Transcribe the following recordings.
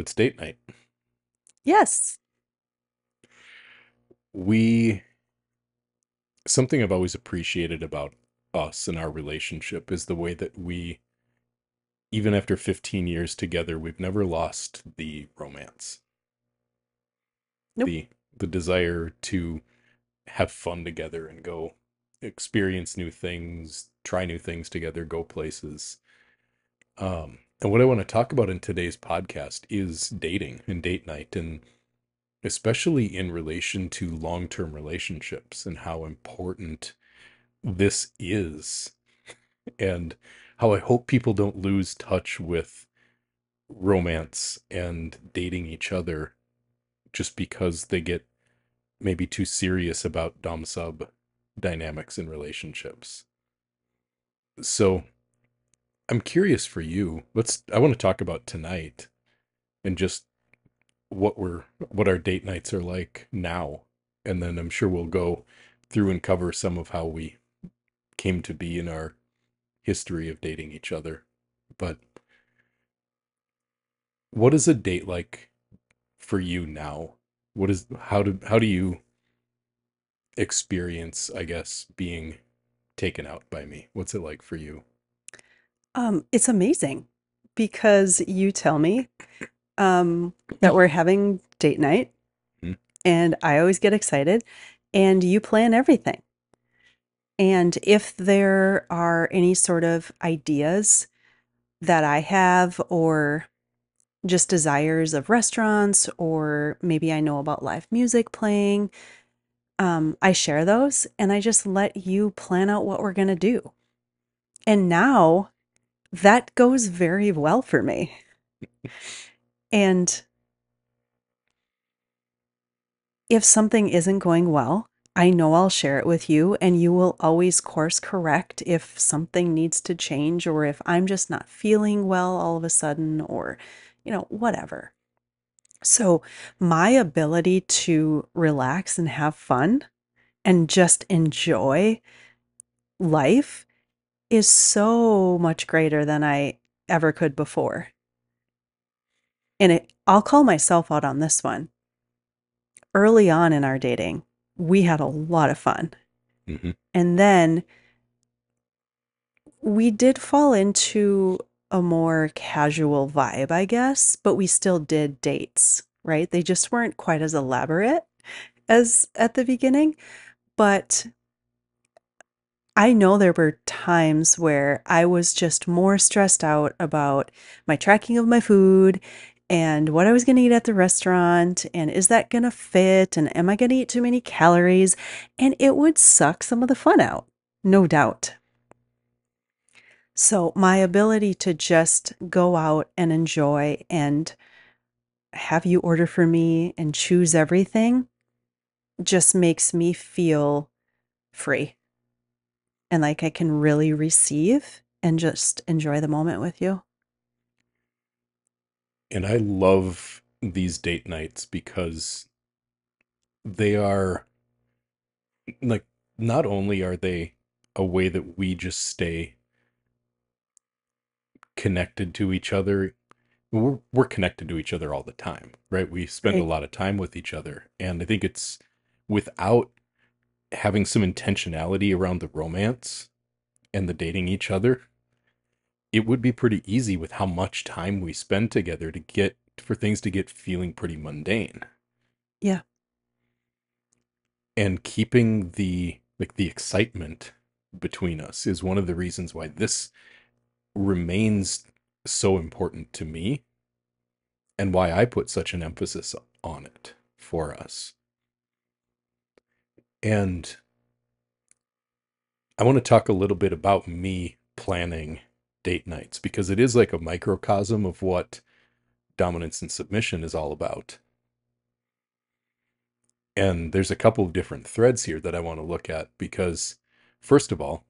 it's date night. Yes. We, something I've always appreciated about us and our relationship is the way that even after 15 years together, we've never lost the romance, Nope. the, the desire to have fun together and go experience new things, try new things together, go places. And what I want to talk about in today's podcast is dating and date night, and especially in relation to long-term relationships and how important this is, and how I hope people don't lose touch with romance and dating each other just because they get maybe too serious about dom sub dynamics in relationships. So I'm curious for you. I want to talk about tonight and just what our date nights are like now. And then I'm sure we'll go through and cover some of how we came to be in our history of dating each other. But what is a date like for you now? How do you experience, I guess, being taken out by me? What's it like for you? It's amazing because you tell me that we're having date night Hmm? and I always get excited and you plan everything. And if there are any sort of ideas that I have or just desires of restaurants or maybe I know about live music playing, I share those and I just let you plan out what we're going to do. And now that goes very well for me. And if something isn't going well, I know I'll share it with you, and you will always course correct if something needs to change or if I'm just not feeling well all of a sudden or, whatever. So, my ability to relax and have fun and just enjoy life is so much greater than I ever could before. And I'll call myself out on this one. Early on in our dating, we had a lot of fun. Hmm. And then we did fall into a more casual vibe, I guess, but we still did dates, right? They just weren't quite as elaborate as at the beginning. But I know there were times where I was just more stressed out about my tracking of my food and what I was going to eat at the restaurant. And is that going to fit? And am I going to eat too many calories? And it would suck some of the fun out, no doubt. So, my ability to just go out and enjoy and have you order for me and choose everything just makes me feel free and like I can really receive and just enjoy the moment with you. And I love these date nights because they are like, not only are they a way that we just stay connected to each other, we're connected to each other all the time, right? We spend a Right. lot of time with each other, and I think it's without having some intentionality around the romance and the dating each other, it would be pretty easy with how much time we spend together to get for things to get feeling pretty mundane. Yeah. And keeping the excitement between us is one of the reasons why this remains so important to me and why I put such an emphasis on it for us. And I want to talk a little bit about me planning date nights because it is like a microcosm of what dominance and submission is all about. And there's a couple of different threads here that I want to look at because, first of all,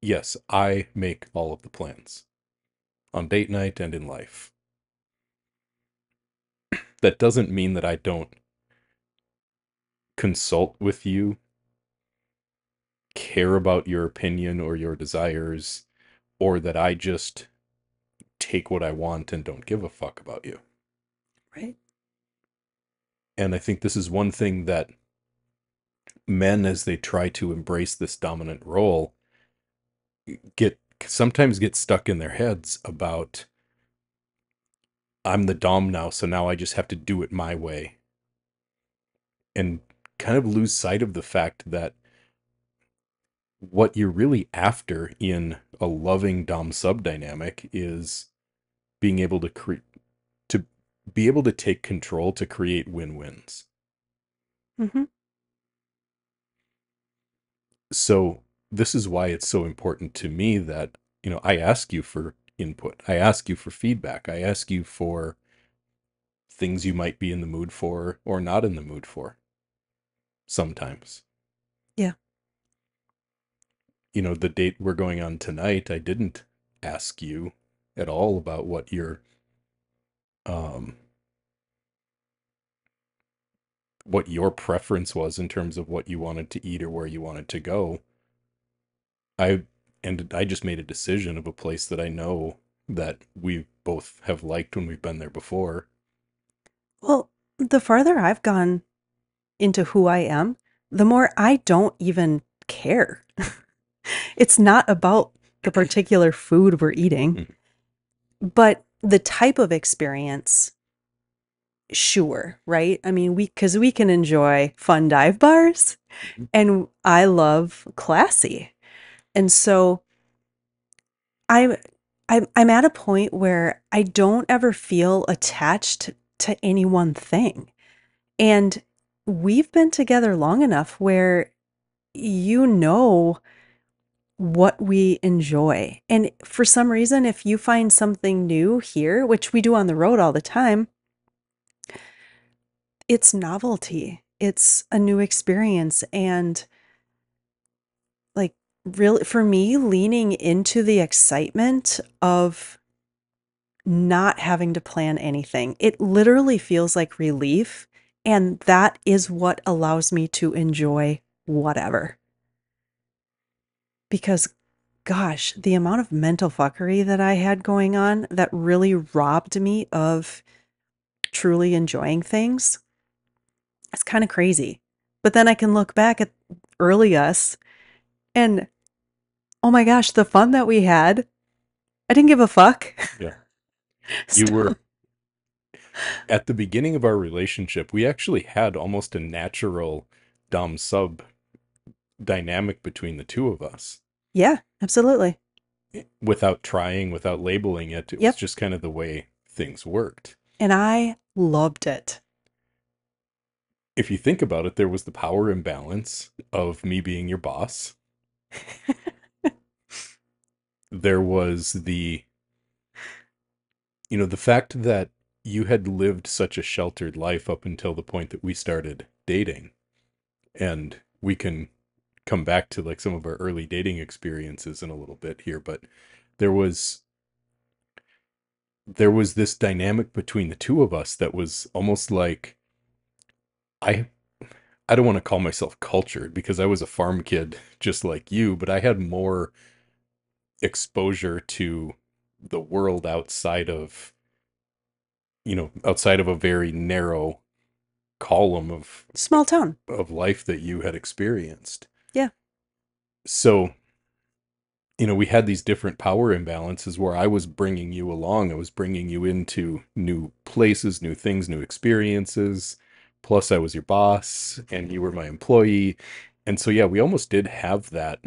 yes, I make all of the plans on date night and in life. That doesn't mean that I don't consult with you, care about your opinion or your desires, or that I just take what I want and don't give a fuck about you. Right. And I think this is one thing that men, as they try to embrace this dominant role, get sometimes get stuck in their heads about, I'm the dom now, so now I just have to do it my way, and kind of lose sight of the fact that what you're really after in a loving dom sub dynamic is being able to to be able to take control to create win-wins. Mm-hmm. So this is why it's so important to me that, I ask you for input. I ask you for feedback. I ask you for things you might be in the mood for or not in the mood for sometimes. Yeah. The date we're going on tonight, I didn't ask you at all about um what your preference was in terms of what you wanted to eat or where you wanted to go. I I just made a decision of a place that I know that we both have liked when we've been there before. Well, the farther I've gone into who I am, the more I don't even care. It's not about the particular food we're eating, Mhm. but the type of experience, sure, right? I mean, because we can enjoy fun dive bars, Mhm. and I love classy. And so I'm I'm at a point where I don't ever feel attached to any one thing. And we've been together long enough where you know what we enjoy. And for some reason, if you find something new here, which we do on the road all the time, it's novelty. It's a new experience. And like, really, for me, leaning into the excitement of not having to plan anything, it literally feels like relief. And that is what allows me to enjoy whatever. Because gosh, the amount of mental fuckery that I had going on that really robbed me of truly enjoying things, it's kind of crazy. But then I can look back at early us and oh my gosh, the fun that we had. I didn't give a fuck. Yeah. You So, were at the beginning of our relationship, we actually had almost a natural dom sub dynamic between the two of us. yeah, absolutely. Without trying, without labeling it, it was Yep. just kind of the way things worked. And I loved it. If you think about it, there was the power imbalance of me being your boss. There was the fact that you had lived such a sheltered life up until the point that we started dating. And we can come back to like some of our early dating experiences in a little bit here, but there was this dynamic between the two of us that was almost like, I I don't want to call myself cultured because I was a farm kid just like you, but I had more exposure to the world outside of a very narrow column Small town. of life that you had experienced. Yeah, So, we had these different power imbalances where I was bringing you along. I was bringing you into new places, new things, new experiences. Plus, I was your boss and you were my employee. And so, yeah, we almost did have that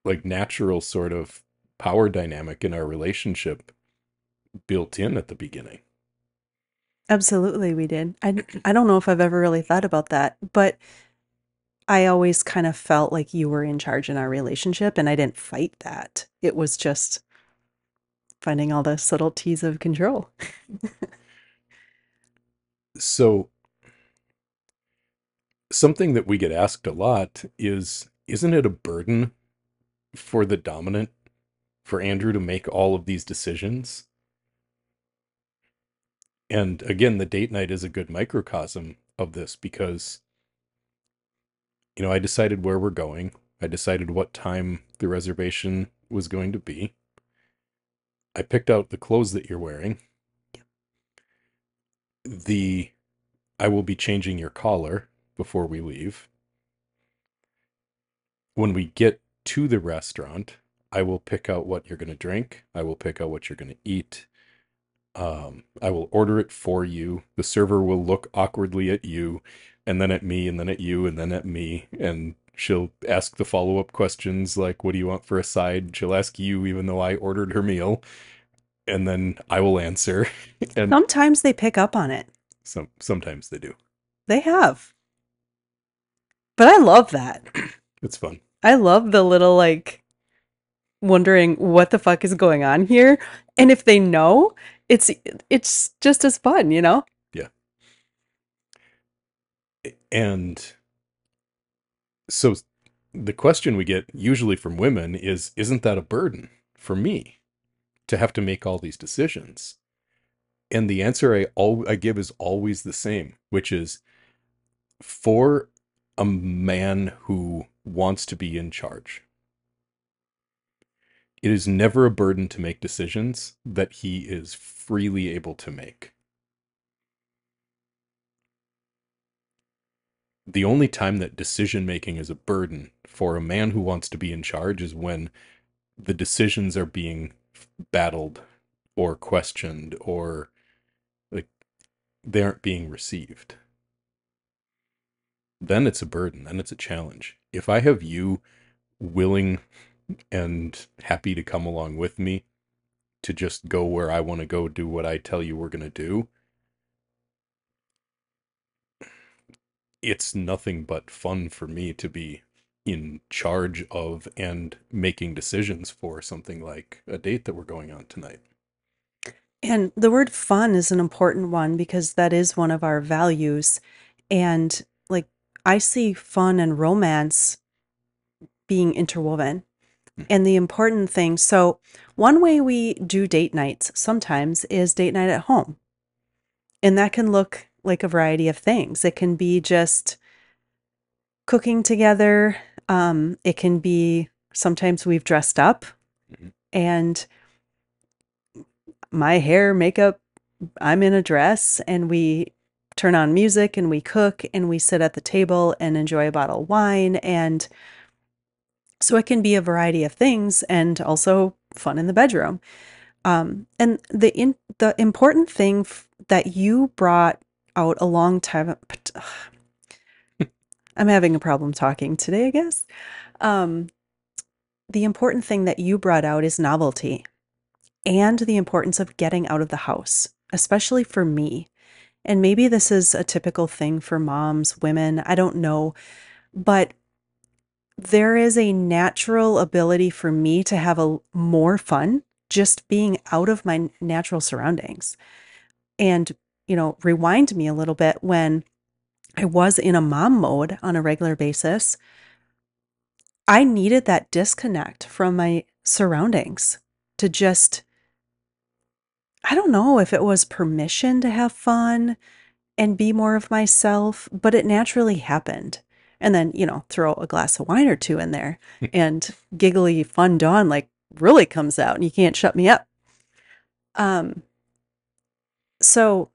like natural sort of power dynamic in our relationship built in at the beginning. absolutely we did. I don't know if I've ever really thought about that, but I always kind of felt like you were in charge in our relationship and I didn't fight that. It was just finding all the subtleties of control. So, something that we get asked a lot is, isn't it a burden for the dominant, for Andrew to make all of these decisions? And again, the date night is a good microcosm of this because, I decided where we're going. I decided what time the reservation was going to be. I picked out the clothes that you're wearing. the I will be changing your collar before we leave. When we get to the restaurant, I will pick out what you're going to drink. I will pick out what you're going to eat. I will order it for you. The server will look awkwardly at you, and then at me, and then at you, and then at me, and she'll ask the follow-up questions like, "What do you want for a side?" She'll ask you, even though I ordered her meal, and then I will answer. And Sometimes they pick up on it. sometimes they do. They have. But I love that. It's fun. I love the little like wondering what the fuck is going on here. And if they know, it's just as fun, you know? Yeah. And so the question we get usually from women is, isn't that a burden for me to have to make all these decisions? And the answer I give is always the same, which is, for a man who wants to be in charge, it is never a burden to make decisions that he is freely able to make. The only time that decision making is a burden for a man who wants to be in charge is when the decisions are being battled or questioned, or like they aren't being received. Then it's a burden, then it's a challenge. If I have you willing and happy to come along with me to just go where I want to go, do what I tell you we're going to do, it's nothing but fun for me to be in charge of and making decisions for something like a date that we're going on tonight. And the word fun is an important one because that is one of our values. And like, I see fun and romance being interwoven. And the important thing, so one way we do date nights sometimes is date night at home. And that can look like a variety of things. It can be just cooking together. It can be sometimes we've dressed up Mhm. and my hair, makeup, I'm in a dress and we turn on music and we cook and we sit at the table and enjoy a bottle of wine. And so it can be a variety of things and also fun in the bedroom. And the important thing that you brought out a long time, I'm having a problem talking today, I guess. Um, the important thing that you brought out is novelty and the importance of getting out of the house, especially for me. And maybe this is a typical thing for moms, women, I don't know, but there is a natural ability for me to have a more fun just being out of my natural surroundings. And, rewind me a little bit when I was in a mom mode on a regular basis. I needed that disconnect from my surroundings to just, I don't know if it was permission to have fun and be more of myself, but it naturally happened. And then, throw a glass of wine or two in there and giggly fun Dawn like really comes out and you can't shut me up. Um, so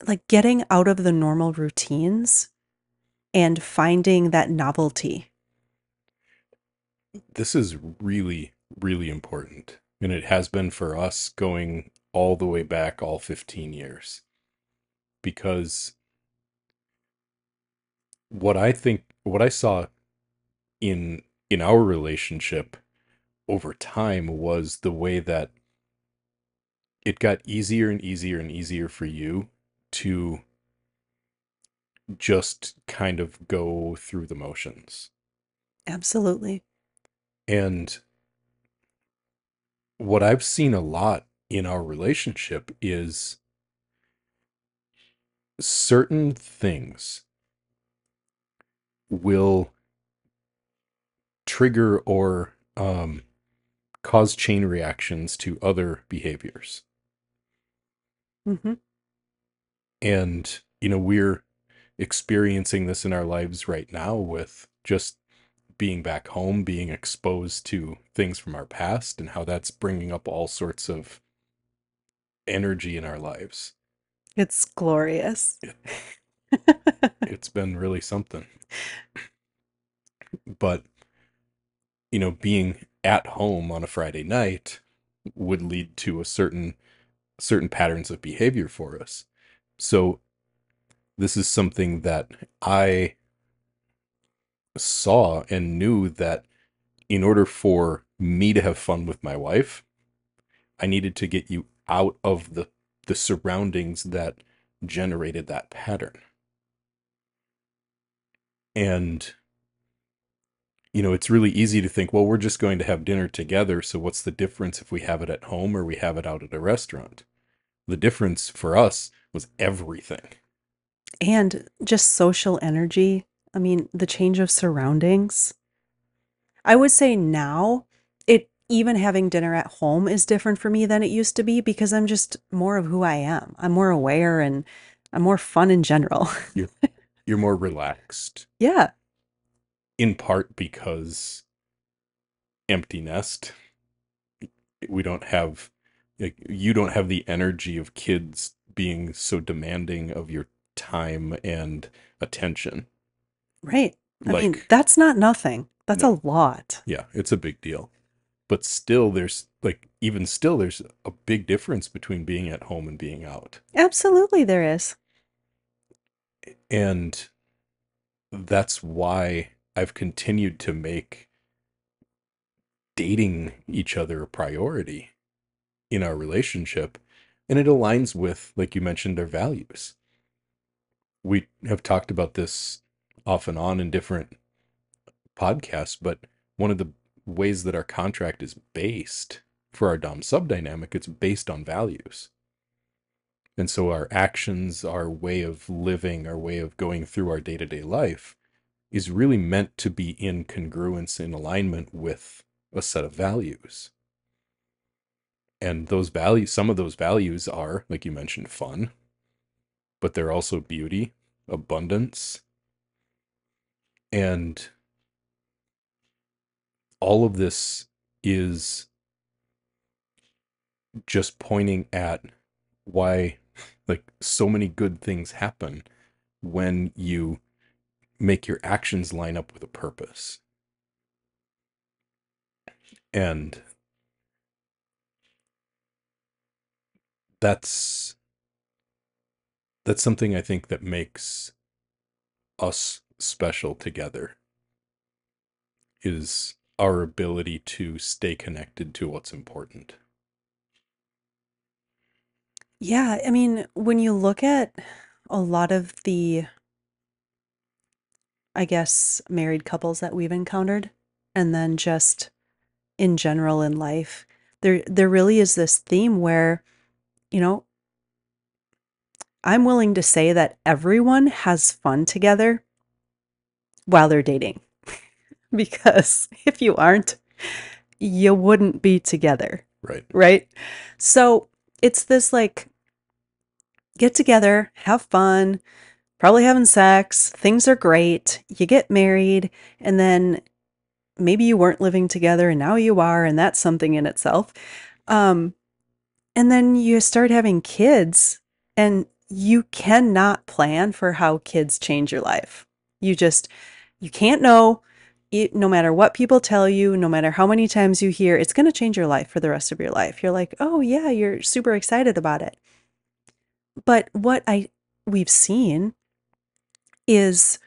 like getting out of the normal routines and finding that novelty. This is really, really important. And it has been for us going all the way back, all 15 years. Because what I saw in our relationship over time was the way that it got easier and easier and easier for you to just kind of go through the motions. Absolutely. And what I've seen a lot in our relationship is certain things will trigger or cause chain reactions to other behaviors. Hmm. And, we're experiencing this in our lives right now with just being back home, being exposed to things from our past, and how that's bringing up all sorts of energy in our lives. It's glorious. It, it's been really something. But, being at home on a Friday night would lead to a certain patterns of behavior for us. So this is something that I saw and knew that in order for me to have fun with my wife, I needed to get you out of the surroundings that generated that pattern. And it's really easy to think, well, we're just going to have dinner together, so what's the difference if we have it at home or we have it out at a restaurant? The difference for us was everything. And just social energy. I mean, the change of surroundings. I would say now, even having dinner at home is different for me than it used to be because I'm just more of who I am. I'm more aware and I'm more fun in general. You're you're more relaxed, Yeah, in part because empty nest. We don't have like you don't have the energy of kids being so demanding of your time and attention. right. I mean, Like, that's not nothing. That's no. a lot. Yeah, it's a big deal. But still there's like even still there's a big difference between being at home and being out. Absolutely, there is. And that's why I've continued to make dating each other a priority in our relationship. And it aligns with, like you mentioned, our values. We have talked about this off and on in different podcasts, but one of the ways that our contract is based for our Dom sub dynamic, it's based on values. And so our actions, our way of living, our way of going through our day to day life is really meant to be in congruence, in alignment with a set of values. And those values, some of those values are, like you mentioned, fun, but they're also beauty, abundance, and all of this is just pointing at why like so many good things happen when you make your actions line up with a purpose. And that's that's something I think that makes us special together is our ability to stay connected to what's important. Yeah, I mean, when you look at a lot of the, I guess, married couples that we've encountered, and then just in general in life, there really is this theme where, you know, I'm willing to say that everyone has fun together while they're dating. Because if you aren't, you wouldn't be together, Right. right? So it's this like get together, have fun, probably having sex, things are great, you get married, and then maybe you weren't living together and now you are, and that's something in itself. Um, and then you start having kids, and you cannot plan for how kids change your life. You just, you can't know. No matter what people tell you, no matter how many times you hear, it's going to change your life for the rest of your life. You're like, oh yeah, you're super excited about it. But we've seen is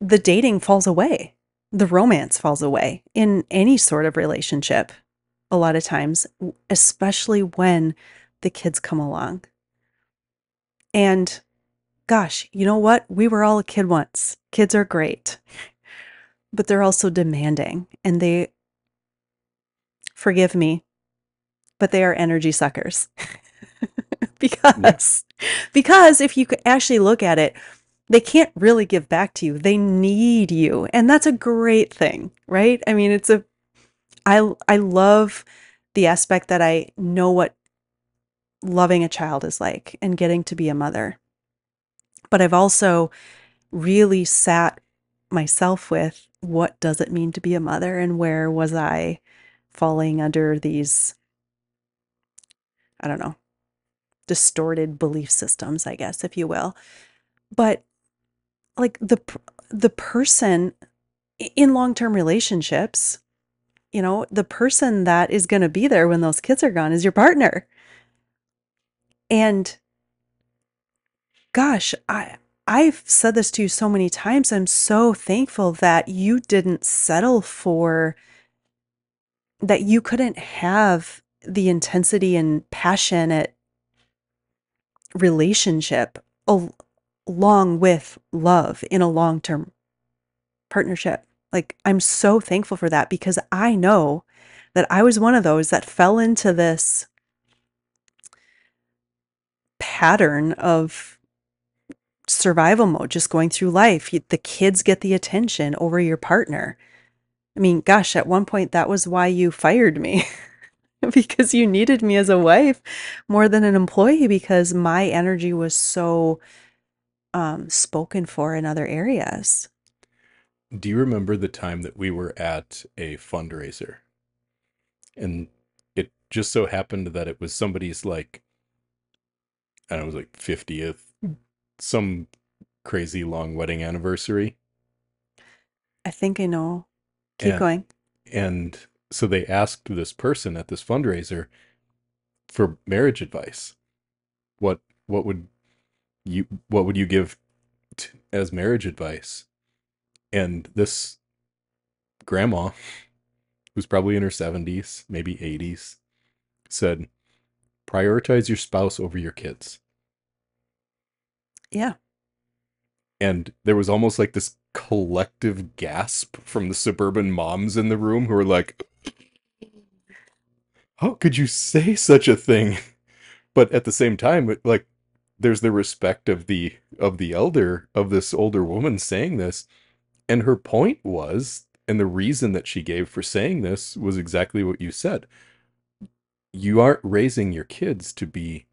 the dating falls away. The romance falls away in any sort of relationship a lot of times, especially when the kids come along. And gosh, you know what? We were all a kid once. Kids are great, but they're also demanding and they, forgive me, but they are energy suckers. Yeah. because because if you could actually look at it, they can't really give back to you. They need you. And that's a great thing, right? I mean, I love the aspect that I know what loving a child is like and getting to be a mother. But I've also really sat myself with what does it mean to be a mother and where was I falling under these, I don't know, distorted belief systems, I guess, if you will. But like the person in long-term relationships, the person that is going to be there when those kids are gone is your partner. And gosh, I've said this to you so many times. I'm so thankful that you didn't settle for that. You couldn't have the intensity and passionate relationship along with love in a long-term partnership. Like, I'm so thankful for that because I know that I was one of those that fell into this pattern of survival mode, just going through life. The kids get the attention over your partner. I mean, gosh, at one point that was why you fired me because you needed me as a wife more than an employee because my energy was so spoken for in other areas. Do you remember the time that we were at a fundraiser and it just so happened that it was somebody's like, I don't know, it was like 50th, some crazy long wedding anniversary. I think I know. Keep And going. and so they asked this person at this fundraiser for marriage advice. What what would you give as marriage advice? And this grandma, who's probably in her 70s, maybe 80s, said, prioritize your spouse over your kids. Yeah. And there was almost like this collective gasp from the suburban moms in the room who were like, how could you say such a thing? But at the same time, like, there's the respect of the elder, of this older woman saying this. And her point was, and the reason that she gave for saying this was exactly what you said. You aren't raising your kids to be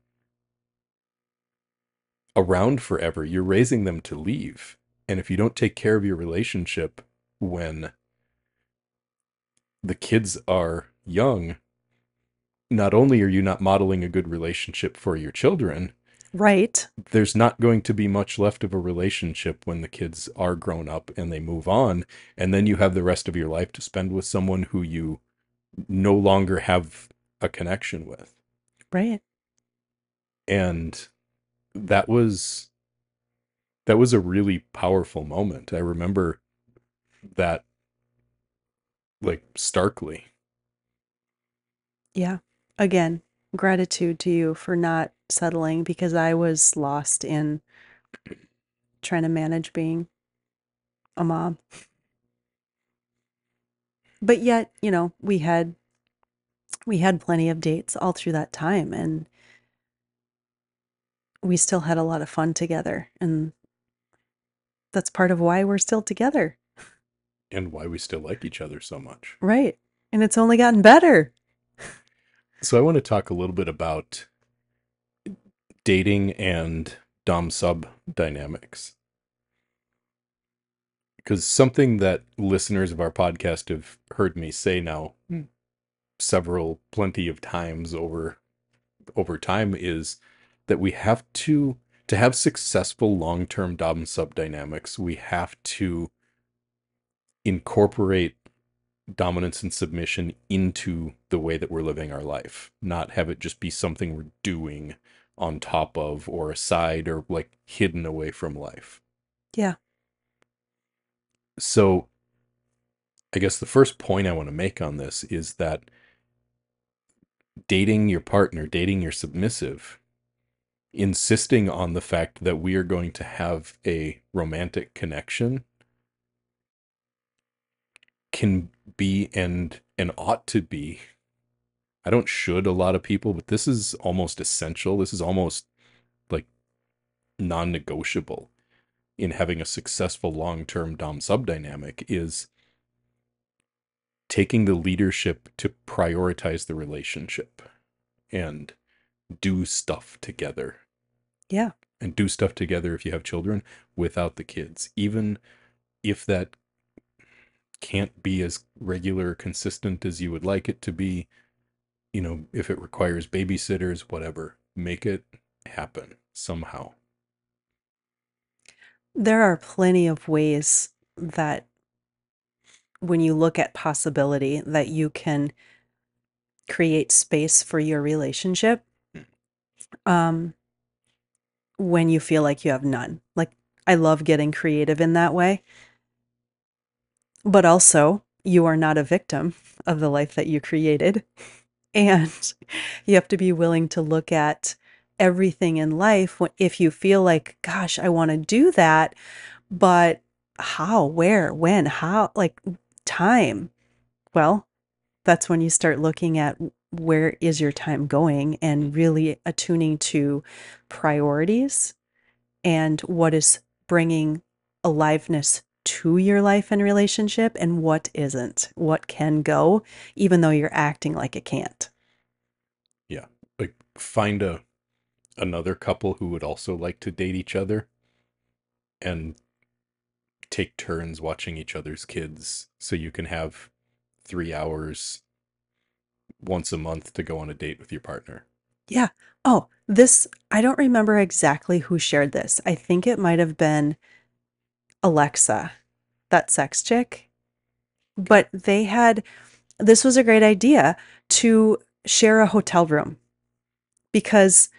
around forever. You're raising them to leave. And if you don't take care of your relationship when the kids are young, not only are you not modeling a good relationship for your children, Right. there's not going to be much left of a relationship when the kids are grown up and they move on. And then you have the rest of your life to spend with someone who you no longer have a connection with. Right. And that was that was a really powerful moment. I remember that, like, starkly. Yeah. Again, gratitude to you for not settling because I was lost in trying to manage being a mom. But yet, we had plenty of dates all through that time and we still had a lot of fun together and that's part of why we're still together. And why we still like each other so much. Right. And it's only gotten better. So I want to talk a little bit about dating and dom sub dynamics, because something that listeners of our podcast have heard me say now plenty of times over time is that we have to have successful long-term dom sub dynamics, we have to incorporate dominance and submission into the way that we're living our life, not have it just be something we're doing on top of or aside or like hidden away from life. Yeah. So I guess the first point I want to make on this is that dating your partner, dating your submissive, insisting on the fact that we are going to have a romantic connection can be and ought to be. I don't should a lot of people, but this is almost essential. This is almost like non-negotiable in having a successful long-term dom sub dynamic, is taking the leadership to prioritize the relationship and do stuff together. Yeah. And do stuff together if you have children without the kids, even if that can't be as regular, consistent as you would like it to be. If it requires babysitters, whatever, make it happen somehow. There are plenty of ways that when you look at possibility that you can create space for your relationship um, when you feel like you have none. Like, I love getting creative in that way, but also you are not a victim of the life that you created. And you have to be willing to look at everything in life if you feel like, gosh, I want to do that, but how, where, when, how, like time. Well, that's when you start looking at where is your time going and really attuning to priorities and what is bringing aliveness to your life and relationship and what isn't, what can go, even though you're acting like it can't. Yeah. Like find another couple who would also like to date each other and take turns watching each other's kids so you can have 3 hours once a month to go on a date with your partner. Yeah. Oh, this, I don't remember exactly who shared this. I think it might have been Alexa, that sex chick. Okay. But this was a great idea to share a hotel room because,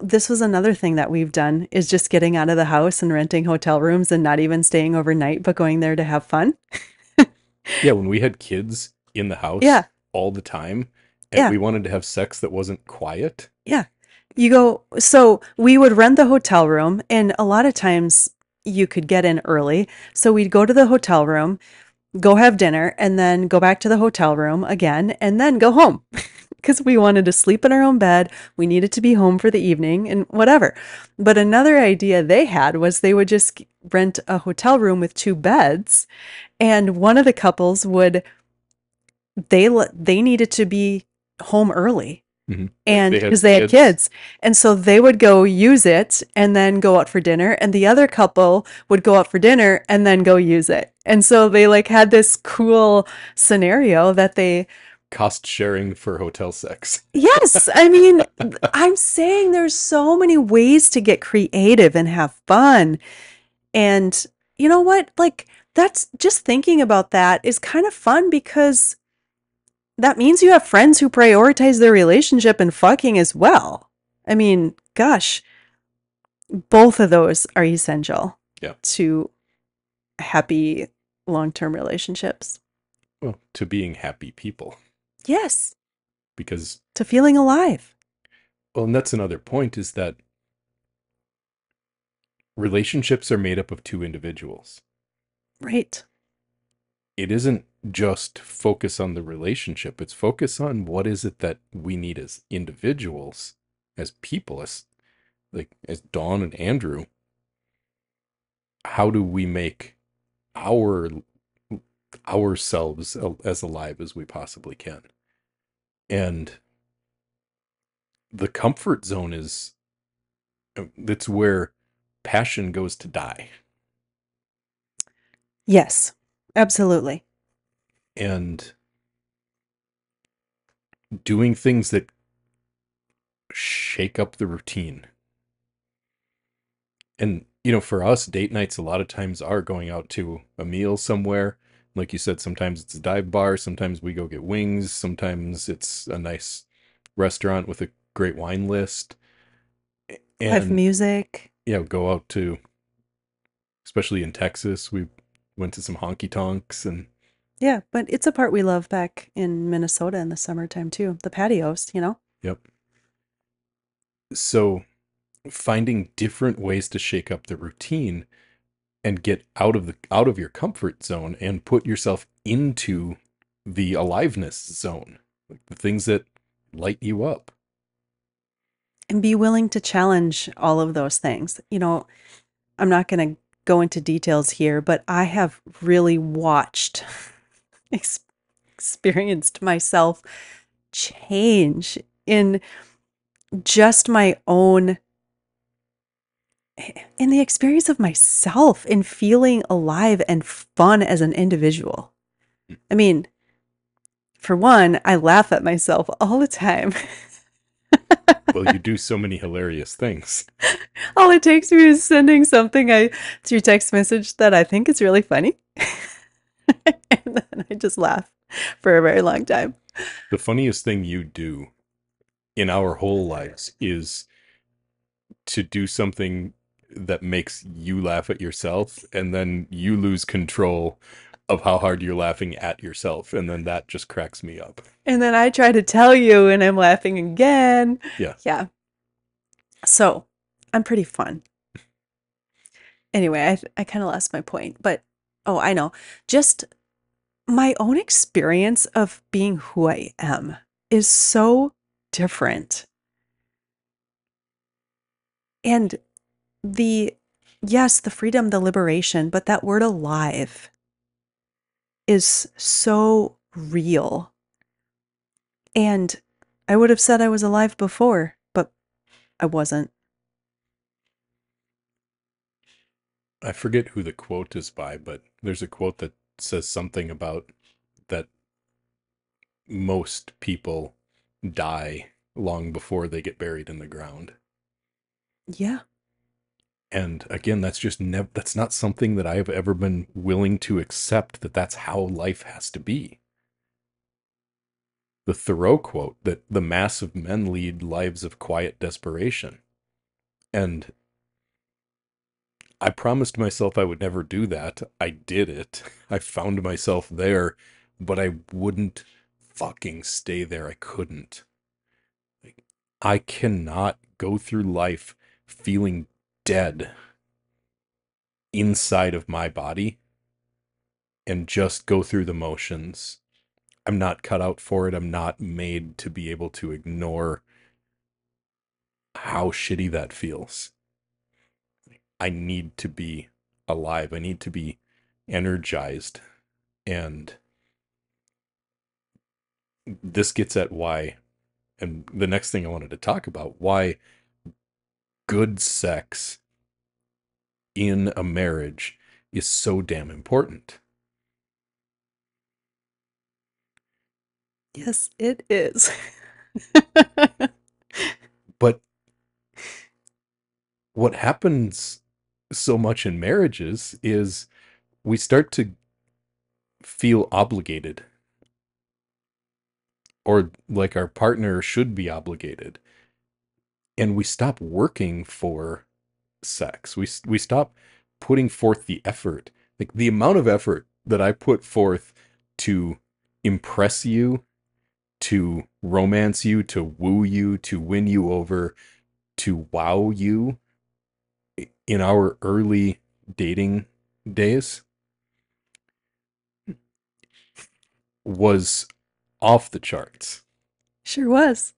this was another thing that we've done is just getting out of the house and renting hotel rooms and not even staying overnight, but going there to have fun. Yeah, when we had kids in the house Yeah. all the time and Yeah. we wanted to have sex that wasn't quiet. Yeah. So we would rent the hotel room, and a lot of times you could get in early. So we'd go to the hotel room, go have dinner, and then go back to the hotel room again, and then go home because we wanted to sleep in our own bed. We needed to be home for the evening and whatever. But another idea they had was they would just rent a hotel room with two beds, and one of the couples they needed to be home early Mm-hmm. Like and they had because they had kids. kids. And so they would go use it and then go out for dinner. And the other couple would go out for dinner and then go use it. And so they like had this cool scenario that they, Cost sharing for hotel sex. yes, I mean, I'm saying there's so many ways to get creative and have fun. And you know what? Like, that's just thinking about that is kind of fun because that means you have friends who prioritize their relationship and fucking as well. I mean, gosh, both of those are essential Yeah. to happy long-term relationships. Well, to being happy people. Yes, Because, to feeling alive. well, and that's another point is that relationships are made up of two individuals. Right. It isn't just focus on the relationship, it's focus on what is it that we need as individuals, as people, as Dawn and Andrew. How do we make our ourselves as alive as we possibly can? And the comfort zone is that's where passion goes to die. Yes, absolutely. And doing things that shake up the routine. And, for us, date nights a lot of times are going out to a meal somewhere. Like you said, sometimes it's a dive bar, sometimes we go get wings, sometimes it's a nice restaurant with a great wine list. Live And, music. go out to, especially in Texas, we went to some honky tonks and, Yeah, but it's a part we love back in Minnesota in the summertime too. The patios. yep. So finding different ways to shake up the routine and get out of your comfort zone and put yourself into the aliveness zone, like the things that light you up. And be willing to challenge all of those things. I'm not going to go into details here, but I have really watched, experienced myself change in just my own, in the experience of myself in feeling alive and fun as an individual. I mean, for one, I laugh at myself all the time Well, you do so many hilarious things. All it takes me is sending something I through text message that I think is really funny. And then I just laugh for a very long time. The funniest thing you do in our whole lives is to do something that makes you laugh at yourself, and then you lose control of how hard you're laughing at yourself, and then that just cracks me up. And then I try to tell you and I'm laughing again. Yeah. Yeah. So I'm pretty fun. Anyway, I kind of lost my point, but oh, I know. Just my own experience of being who I am is so different. And the, yes, the freedom, the liberation, but that word alive is so real. And I would have said I was alive before, but I wasn't. I forget who the quote is by, but there's a quote that says something about that most people die long before they get buried in the ground. Yeah. And again, that's just that's not something that I have ever been willing to accept, that that's how life has to be. The Thoreau quote that the mass of men lead lives of quiet desperation. And I promised myself I would never do that. I did it. I found myself there, but I wouldn't fucking stay there. I couldn't. Like, I cannot go through life feeling dead inside of my body and just go through the motions. I'm not cut out for it. I'm not made to be able to ignore how shitty that feels. I need to be alive. I need to be energized. And this gets at why, and the next thing I wanted to talk about, why good sex in a marriage is so damn important. Yes, it is. But what happens so much in marriages is we start to feel obligated, or like our partner should be obligated, and we stop working for sex. We stop putting forth the effort. Like the amount of effort that I put forth to impress you, to romance you, to woo you, to win you over, to wow you in our early dating days was off the charts. Sure was.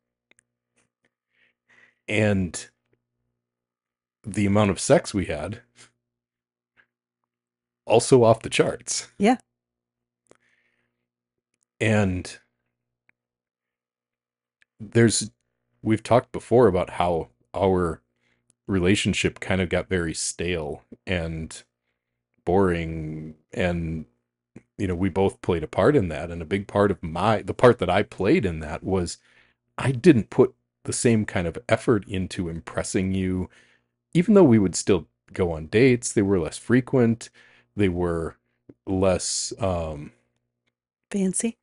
And the amount of sex we had also off the charts. Yeah. And there's we've talked before about how our relationship kind of got very stale and boring, and we both played a part in that, and a big part of the part that I played in that was I didn't put the same kind of effort into impressing you. Even though we would still go on dates, they were less frequent, they were less Fancy.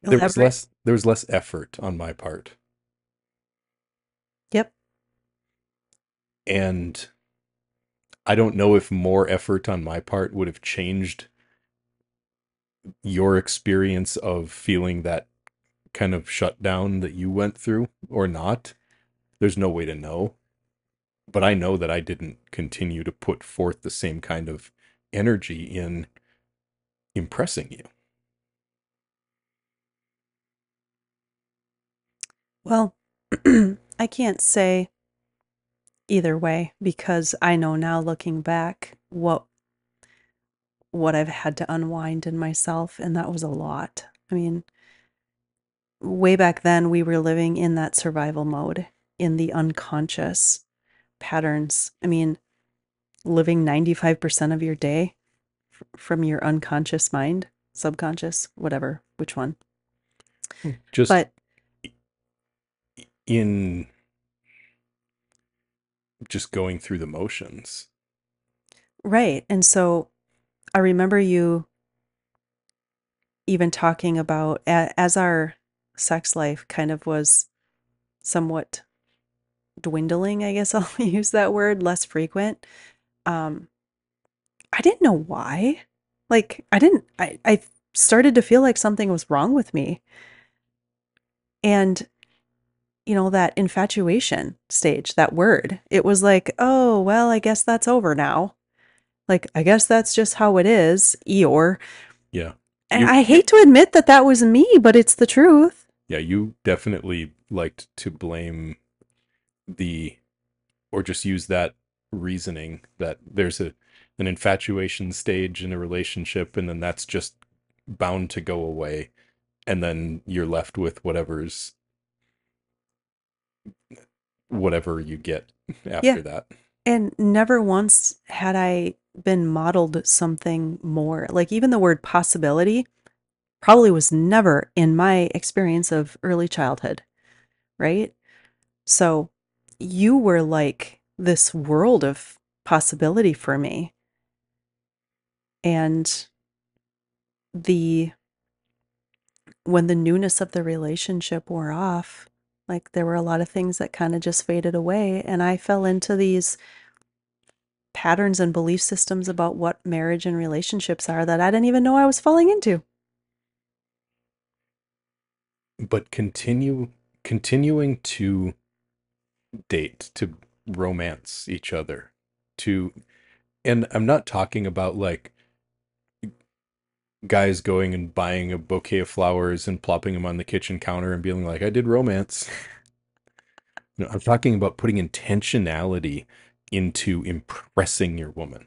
there was Elaborate. less effort on my part. Yep. And I don't know if more effort on my part would have changed your experience of feeling that kind of shutdown that you went through or not. There's no way to know. But I know that I didn't continue to put forth the same kind of energy in impressing you. Well, I can't say either way because I know now looking back what I've had to unwind in myself, and that was a lot. I mean, way back then we were living in that survival mode, in the unconscious patterns. I mean, living 95% of your day from your unconscious mind, subconscious, whatever, which one. Just But in just going through the motions. Right. And so I remember you even talking about as our sex life kind of was somewhat dwindling, I guess I'll use that word, less frequent. Um, I didn't know why. Like, I started to feel like something was wrong with me. And, that infatuation stage, that word, it was like, oh, well, I guess that's over now. Like, I guess that's just how it is, Eeyore. Yeah. And You I hate to admit that that was me, but it's the truth. yeah, you definitely liked to blame the or just use that reasoning that there's an infatuation stage in a relationship and then that's just bound to go away and then you're left with whatever you get Yeah. after that. And never once had I been modeled something more. Like, even the word possibility probably was never in my experience of early childhood, right? So you were like this world of possibility for me. And the when the newness of the relationship wore off, like there were a lot of things that kind of just faded away. And I fell into these patterns and belief systems about what marriage and relationships are that I didn't even know I was falling into. But continuing to date, to romance each other, to and I'm not talking about like guys going and buying a bouquet of flowers and plopping them on the kitchen counter and being like, I did romance. No, I'm talking about putting intentionality into impressing your woman,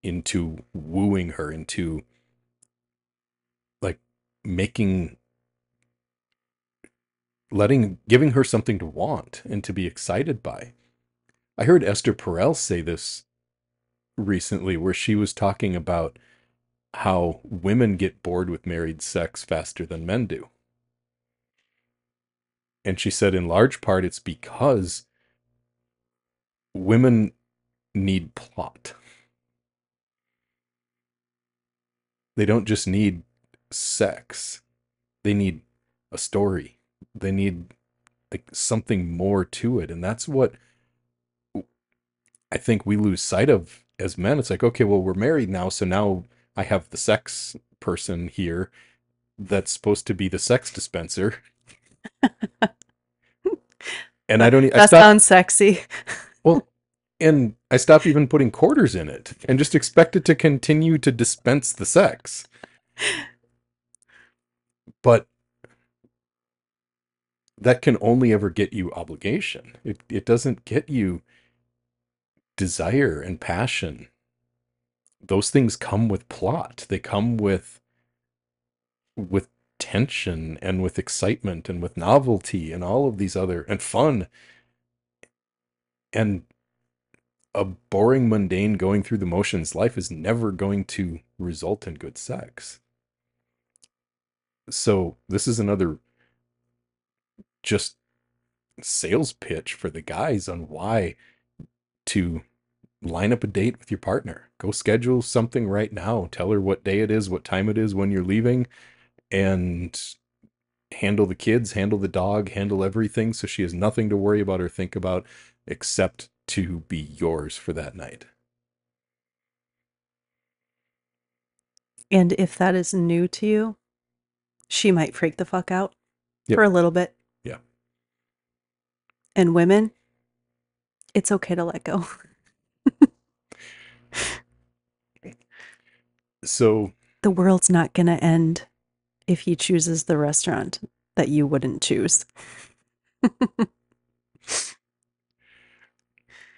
into wooing her, into like making, giving her something to want and to be excited by. I heard Esther Perel say this recently where she was talking about how women get bored with married sex faster than men do. And she said in large part it's because women need plot. They don't just need sex. They need a story. They need like something more to it. And that's what I think we lose sight of as men. It's like, okay, well, we're married now, so now I have the sex person here that's supposed to be the sex dispenser. And I That stopped, sounds sexy. well, and I stopped even putting quarters in it and just expect it to continue to dispense the sex. But that can only ever get you obligation. It doesn't get you desire and passion. Those things come with plot. They come with tension and with excitement and with novelty and all of these other and fun. And a boring, mundane going through the motions life is never going to result in good sex. So this is another just sales pitch for the guys on why to line up a date with your partner. Go schedule something right now. Tell her what day it is, what time it is, when you're leaving, and handle the kids, handle the dog, handle everything so she has nothing to worry about or think about except to be yours for that night. And if that is new to you, she might freak the fuck out for Yep. a little bit. Yeah. And women, it's okay to let go. So The world's not going to end if he chooses the restaurant that you wouldn't choose.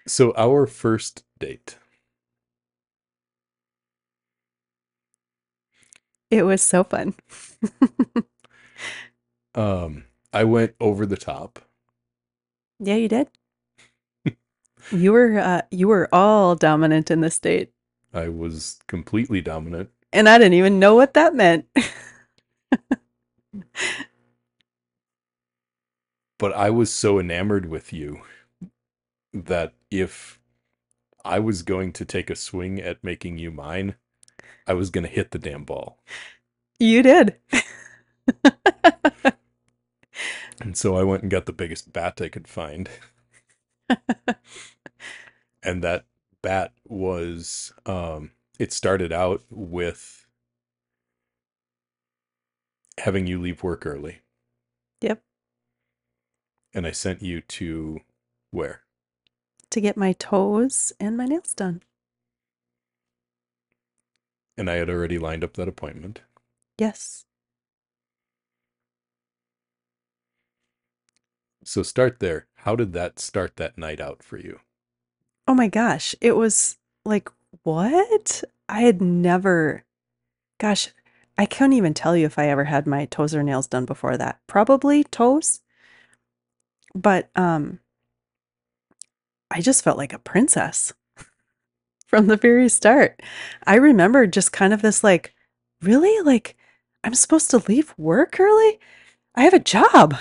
so our first date. It was so fun. I went over the top. Yeah, you did. You were all dominant in this date, I was completely dominant. and I didn't even know what that meant. But I was so enamored with you that if I was going to take a swing at making you mine, I was going to hit the damn ball. You did. And so I went and got the biggest bat I could find. And that bat was, it started out with having you leave work early. Yep. And I sent you to where? To get my toes and my nails done. And I had already lined up that appointment. Yes. So start there. How did that start that night out for you? Oh my gosh. It was like, what? I had never, gosh, I couldn't even tell you if I ever had my toes or nails done before that. Probably toes, but I just felt like a princess from the very start. I remember just kind of this like, really? Like, I'm supposed to leave work early? I have a job.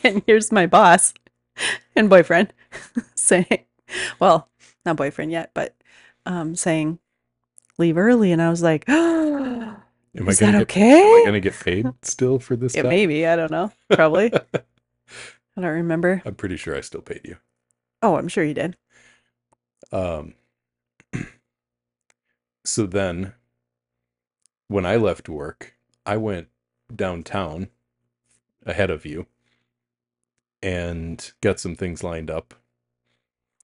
And here's my boss and boyfriend saying, well, not boyfriend yet, but saying, leave early. And I was like, oh, Am I is gonna that get am I okay? gonna get paid still for this Yeah, time? maybe. I don't know. Probably. I don't remember. I'm pretty sure I still paid you. Oh, I'm sure you did. Um, so then when I left work, I went downtown ahead of you and got some things lined up.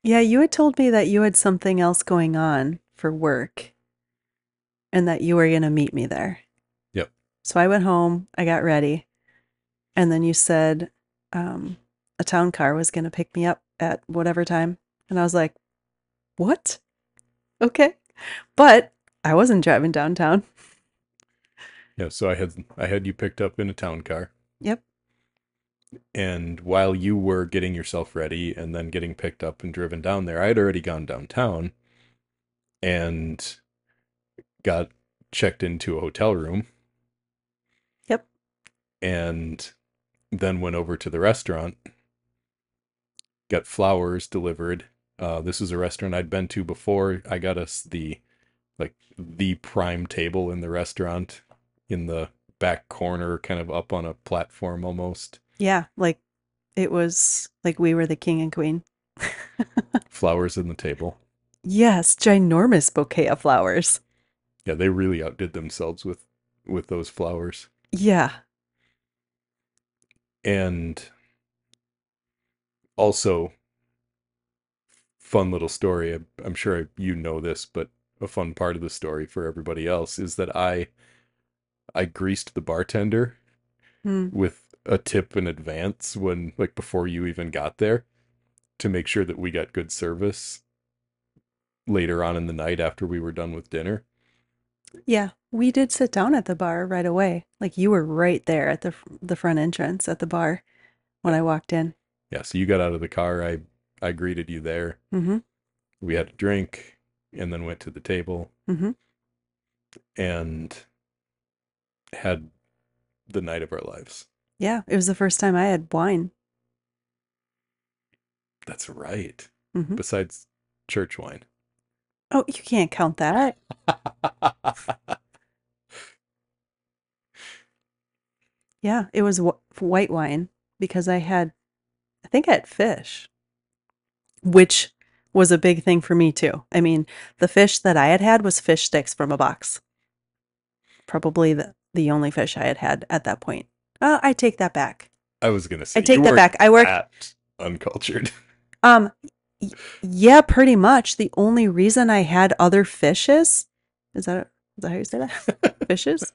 Yeah, you had told me that you had something else going on for work and that you were going to meet me there. Yep. So I went home, I got ready, and then you said a town car was going to pick me up at whatever time. And I was like, what? Okay. But I wasn't driving downtown. Yeah, so I had you picked up in a town car. Yep. And while you were getting yourself ready and then getting picked up and driven down there, I had already gone downtown and got checked into a hotel room Yep. and then went over to the restaurant, got flowers delivered. This is a restaurant I'd been to before. I got us the prime table in the restaurant in the back corner, kind of up on a platform almost. Yeah. Like it was like we were the king and queen. Flowers in the table. Yes. Ginormous bouquet of flowers. Yeah, they really outdid themselves with those flowers. Yeah. And also, fun little story. I'm sure you know this, but a fun part of the story for everybody else is that I greased the bartender Hmm. with a tip in advance when like before you even got there to make sure that we got good service later on in the night after we were done with dinner. Yeah, we did sit down at the bar right away. Like you were right there at the front entrance at the bar when Yeah. I walked in. Yeah, so you got out of the car, I greeted you there. Mm-hmm. We had a drink and then went to the table Mm-hmm. and had the night of our lives. Yeah, it was the first time I had wine. That's right. Mm-hmm. Besides church wine. Oh, you can't count that. Yeah, it was white wine because I think I had fish, which was a big thing for me too. I mean, the fish that I had had was fish sticks from a box. Probably the only fish I had had at that point. I take that back. I was gonna I say you take that weren't back. I worked. that uncultured. Um, yeah, pretty much. The only reason I had other fishes is that how you say that? Fishes?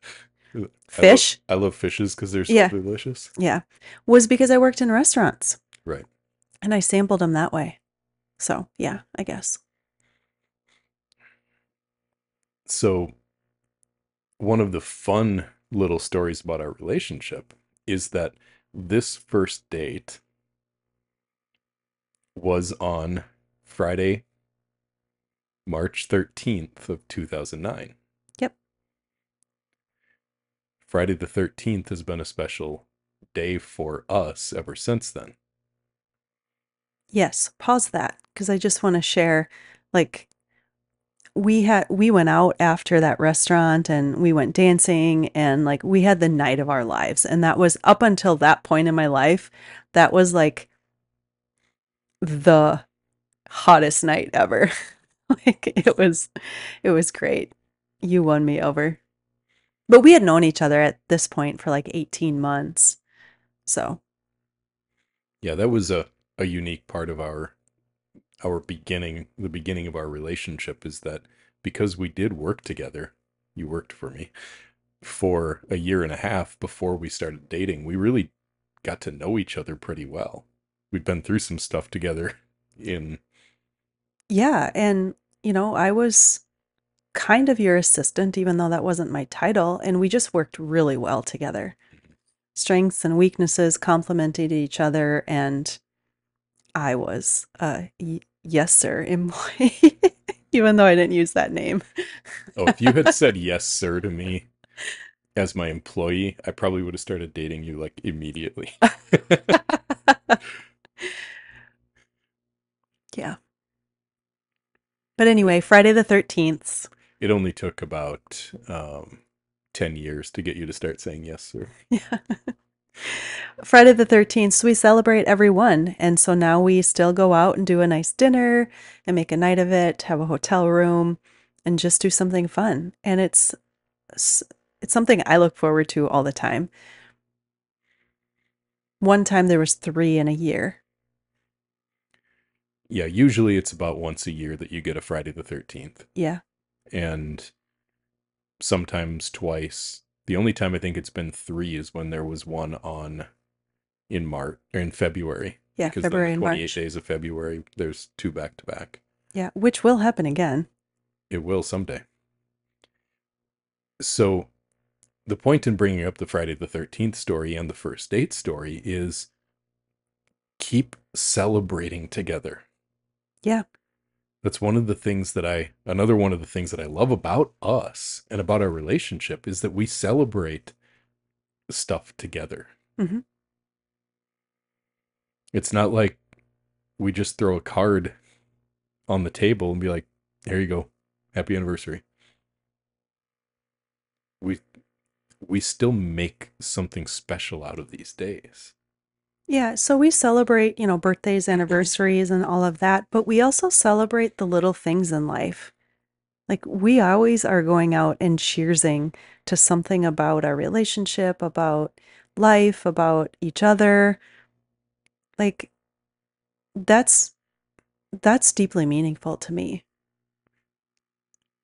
I love Fish? I love fishes because they're so Yeah, delicious. yeah. Was because I worked in restaurants Right. and I sampled them that way. So, yeah, I guess. So one of the fun little stories about our relationship is that this first date was on Friday, March 13th of 2009. Yep. Friday the 13th has been a special day for us ever since then. Yes, pause that because I just want to share like we went out after that restaurant and we went dancing and like we had the night of our lives, and that was up until that point in my life, that was like the hottest night ever. Like it was great. You won me over. But we had known each other at this point for like 18 months. So, Yeah, that was a unique part of our beginning, the beginning of our relationship is that because we did work together, you worked for me for a year and a half before we started dating, we really got to know each other pretty well. We'd been through some stuff together in, yeah, and I was kind of your assistant even though that wasn't my title, and we just worked really well together. Strengths and weaknesses complemented each other, and I was a yes sir employee, even though I didn't use that name. oh, if you had said yes, sir, to me as my employee, I probably would have started dating you like immediately. Yeah. But anyway, Friday the 13th. It only took about 10 years to get you to start saying yes, sir. Yeah. Friday the 13th, so we celebrate every one. And so now we still go out and do a nice dinner and make a night of it, have a hotel room, and just do something fun. And it's something I look forward to all the time. One time there was 3 in a year. Yeah, usually it's about once a year that you get a Friday the 13th. Yeah. And sometimes twice. The only time I think it's been three is when there was one on in March or in February, Yeah, because then the February and 28 March. days of February, there's two back to back. Yeah, which will happen again. It will someday. So the point in bringing up the Friday the 13th story and the first date story is keep celebrating together. Yeah. That's one of the things that another one of the things that I love about us and about our relationship is that we celebrate stuff together. Hmm. It's not like we just throw a card on the table and be like, "There you go, happy anniversary." We we still make something special out of these days. Yeah, so we celebrate, birthdays, anniversaries, and all of that, but we also celebrate the little things in life. Like we always are going out and cheersing to something about our relationship, about life, about each other. Like that's that's deeply meaningful to me.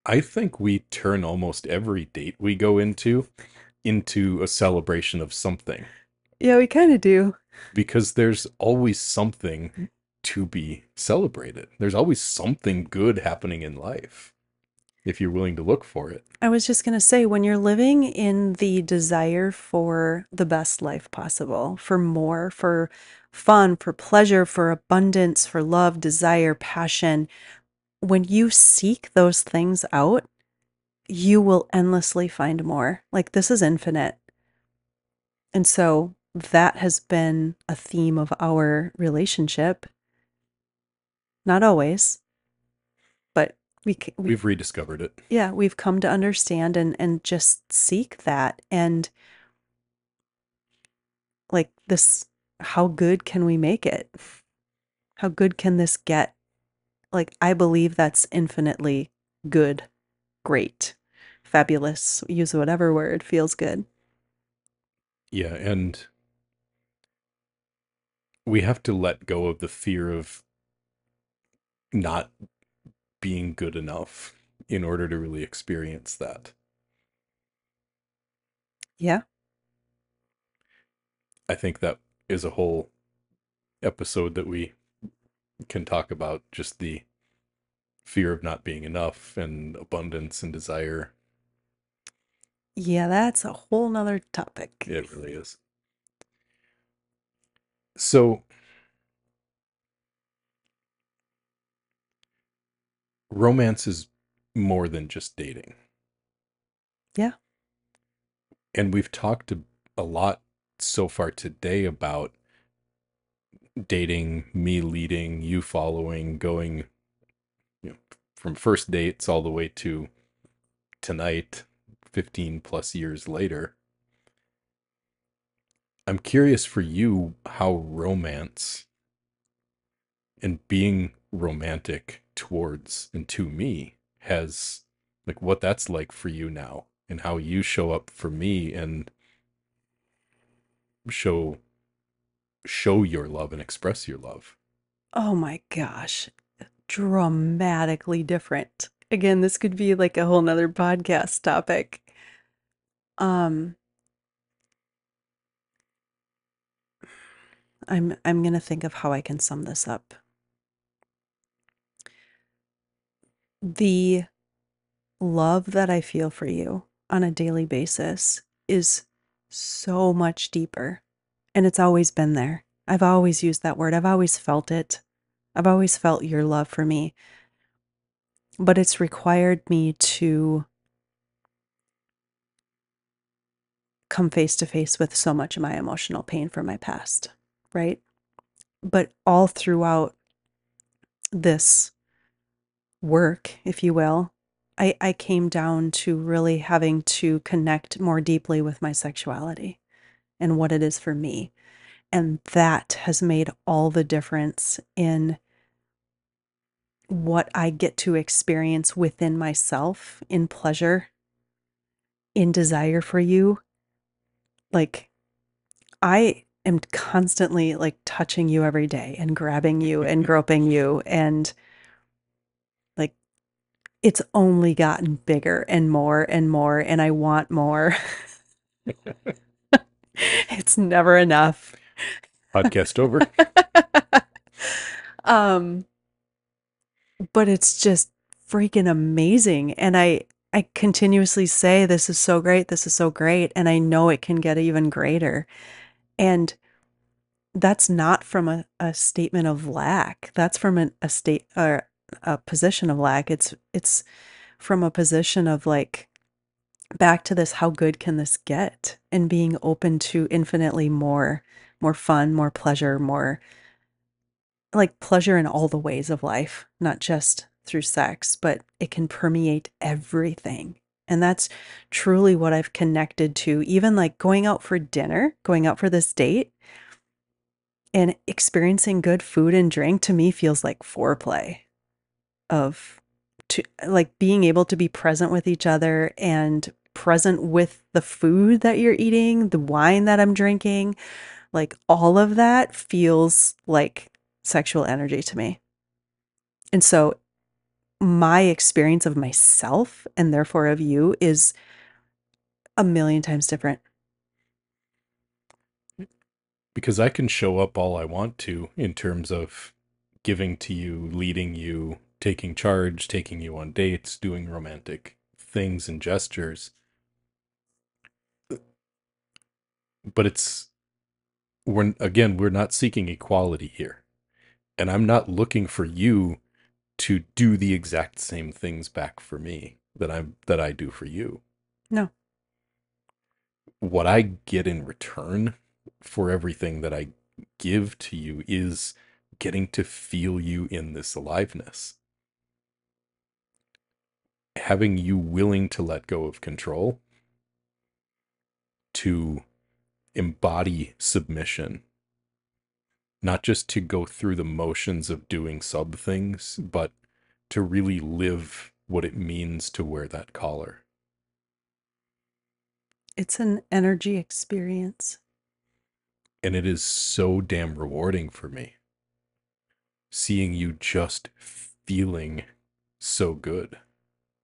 I think we turn almost every date we go into a celebration of something Yeah, we kind of do. because there's always something to be celebrated. There's always something good happening in life if you're willing to look for it. I was just going to say, when you're living in the desire for the best life possible, for more, for fun, for pleasure, for abundance, for love, desire, passion, when you seek those things out, you will endlessly find more. Like this is infinite. And so that has been a theme of our relationship. Not always, but we We've rediscovered it. yeah, we've come to understand and just seek that. And like this, how good can we make it? How good can this get? Like I believe that's infinitely good, great, fabulous. Use whatever word feels good. Yeah, and we have to let go of the fear of not being good enough in order to really experience that. Yeah. I think that is a whole episode that we can talk about, just the fear of not being enough and abundance and desire. Yeah, that's a whole nother topic. It really is. So, romance is more than just dating. Yeah. And we've talked a lot so far today about dating, me leading, you following, going, you know, from first dates all the way to tonight, 15 plus years later. I'm curious for you how romance and being romantic towards and to me has, like, what that's like for you now, and how you show up for me and show show your love and express your love. Oh my gosh, dramatically different. Again, this could be like a whole nother podcast topic. Um, I'm gonna think of how I can sum this up. The love that I feel for you on a daily basis is so much deeper, and it's always been there. I've always used that word. I've always felt it. I've always felt your love for me, but it's required me to come face to face with so much of my emotional pain from my past, right? But all throughout this work, if you will, I came down to really having to connect more deeply with my sexuality and what it is for me. And that has made all the difference in what I get to experience within myself in pleasure, in desire for you. Like, I am constantly like touching you every day and grabbing you and groping you. And like, it's only gotten bigger and more and more. And I want more. It's never enough. Podcast over. um, but it's just freaking amazing. And I continuously say, this is so great. This is so great. And I know it can get even greater. And that's not from a statement of lack. That's from a state or a position of lack. It's from a position of like, back to this, how good can this get? And being open to infinitely more fun, more pleasure, more like pleasure in all the ways of life, not just through sex, but it can permeate everything. And that's truly what I've connected to. Even like going out for dinner, going out for this date, and experiencing good food and drink to me feels like foreplay of to like being able to be present with each other and present with the food that you're eating, the wine that I'm drinking, like all of that feels like sexual energy to me. And so my experience of myself and therefore of you is a million times different. Because I can show up all I want to in terms of giving to you, leading you, taking charge, taking you on dates, doing romantic things and gestures. But we're not seeking equality here. And I'm not looking for you to do the exact same things back for me that I do for you. No, What I get in return for everything that I give to you is getting to feel you in this aliveness. Having you willing to let go of control, to embody submission, not just to go through the motions of doing sub things, but to really live what it means to wear that collar. it's an energy experience. And it is so damn rewarding for me seeing you just feeling so good.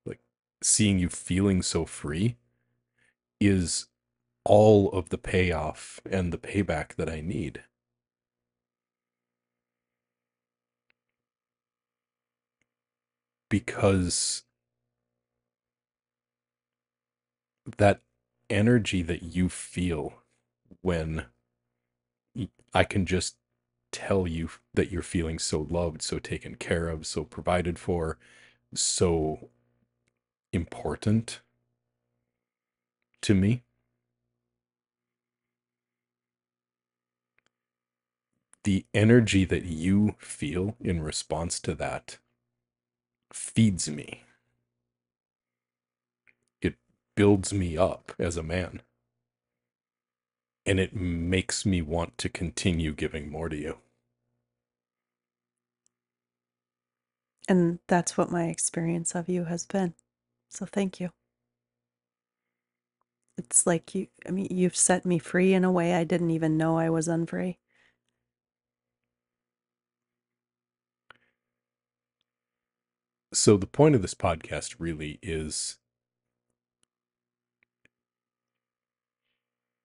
Like, seeing you feeling so free is all of the payoff and the payback that I need. Because that energy that you feel when I can just tell you that you're feeling so loved, so taken care of, so provided for, so important to me, the energy that you feel in response to that feeds me. It builds me up as a man, and it makes me want to continue giving more to you. And that's what my experience of you has been. So thank you. It's like I mean, you've set me free in a way I didn't even know I was unfree. So the point of this podcast really is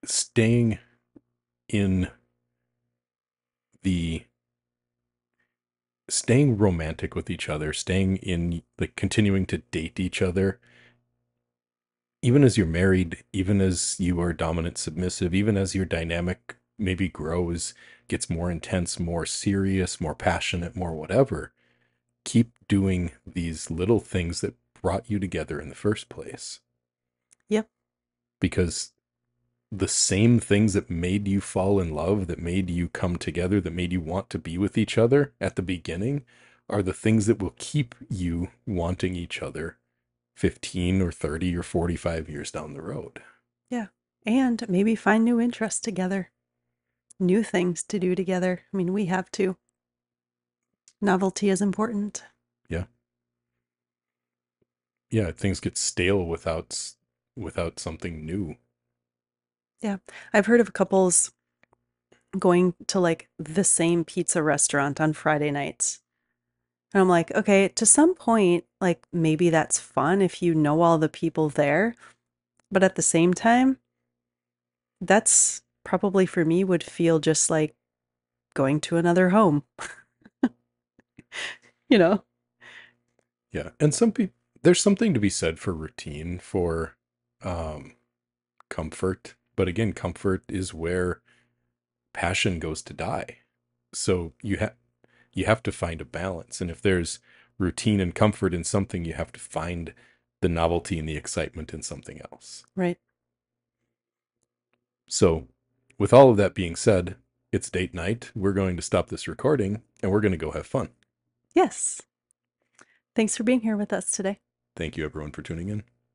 staying in the staying romantic with each other, staying in, like, continuing to date each other, even as you're married, even as you are dominant submissive, even as your dynamic maybe grows, gets more intense, more serious, more passionate, more whatever. Keep doing these little things that brought you together in the first place. Yep. Because the same things that made you fall in love, that made you come together, that made you want to be with each other at the beginning, are the things that will keep you wanting each other 15 or 30 or 45 years down the road. Yeah. And maybe find new interests together, new things to do together. I mean, we have to. Novelty is important. Yeah. Yeah, things get stale without something new. Yeah. I've heard of couples going to like the same pizza restaurant on Friday nights. And I'm like, okay, to some point, like maybe that's fun if you know all the people there. But at the same time, that's probably for me would feel just like going to another home, you know? Yeah. And some people, there's something to be said for routine, for um comfort. But again, comfort is where passion goes to die. So you have to find a balance. And if there's routine and comfort in something, you have to find the novelty and the excitement in something else. Right. So, with all of that being said, it's date night. We're going to stop this recording and we're going to go have fun. Yes. Thanks for being here with us today. Thank you, everyone, for tuning in.